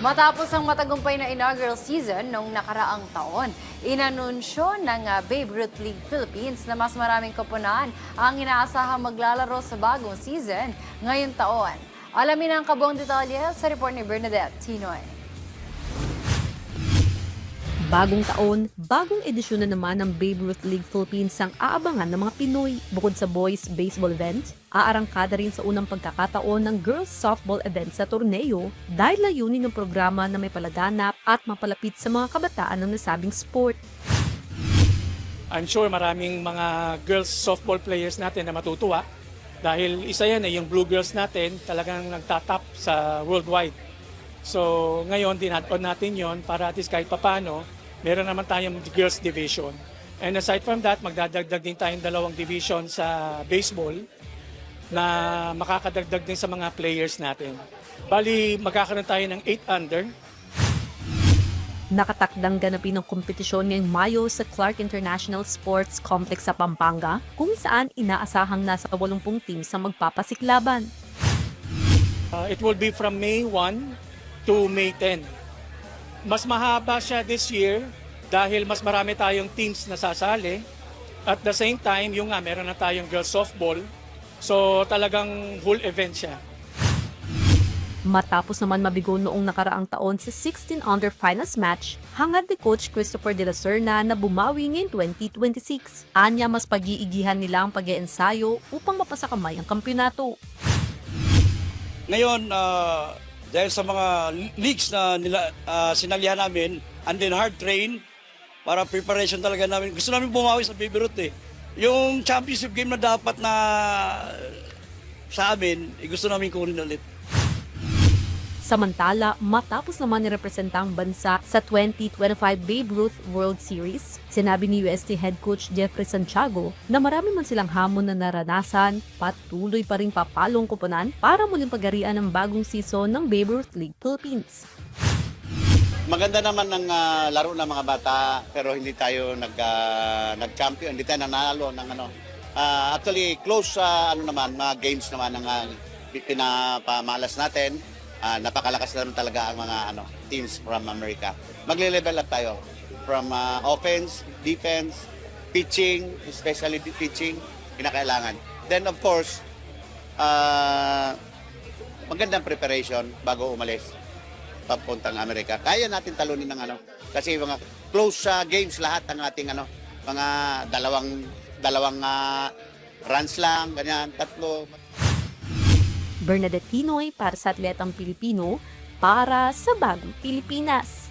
Matapos ang matagumpay na inaugural season noong nakaraang taon, inanunsyo ng Babe Ruth League Philippines na mas maraming koponan ang inaasahang maglalaro sa bagong season ngayong taon. Alamin ang kabuang detalye sa report ni Bernadette Tinoy. Bagong taon, bagong edisyon na naman ng Babe Ruth League Philippines ang aabangan ng mga Pinoy. Bukod sa boys baseball event, aarangkada rin sa unang pagkakataon ng girls softball event sa torneo dahil layunin ng programa na may palaganap at mapalapit sa mga kabataan ng nasabing sport. I'm sure maraming mga girls softball players natin na matutuwa dahil isa yan yung Blue Girls natin talagang nagtatap sa worldwide. So ngayon din-add-on natin yon para at least kahit papano meron naman tayong girls division. And aside from that, magdadagdag din tayong 2 division sa baseball na makakadagdag din sa mga players natin. Bali, magkakaroon tayo ng 8 under. Nakatakdang ganapin ang kompetisyon ngayong Mayo sa Clark International Sports Complex sa Pampanga, kung saan inaasahang nasa 80 teams ang magpapasiklaban. It will be from May 1 to May 10. Mas mahaba siya this year dahil mas marami tayong teams na sasali. At the same time, meron na tayong girls softball. So talagang full event siya. Matapos naman mabigo noong nakaraang taon sa 16 under finals match, hangad ni Coach Christopher De La Serna na bumawi ngayong 2026. Anya mas pag-iigihan nila ang pag-iensayo upang mapasakamay ang kampyonato. Ngayon, dahil sa mga leagues na sinalihan namin, and then hard train, para preparation talaga namin. Gusto namin bumawi sa Babe Ruth eh. Yung championship game na dapat na sa amin, gusto namin kunin ulit. Samantala, matapos naman nirepresenta ang bansa sa 2025 Babe Ruth World Series, sinabi ni UST Head Coach Jeffrey Santiago na marami man silang hamon na naranasan, patuloy pa rin papalong koponan para muling pagarian ang bagong season ng Babe Ruth League Philippines. Maganda naman ng laro ng mga bata pero hindi tayo nag-champion, hindi tayo nanalo ng actually close naman mga games naman ng pinapamalas natin. Napakalakas naman talaga ang mga teams from America. Magle-level up tayo from offense, defense, pitching, especially pitching, kinakailangan. Then of course, magandang preparation bago umalis papuntang Amerika. Kaya natin talunin ng kasi mga close games lahat ng ating mga dalawang runs lang, ganyan, 3. Bernadette Tinoy para sa Atletang Pilipino para sa Bagong Pilipinas.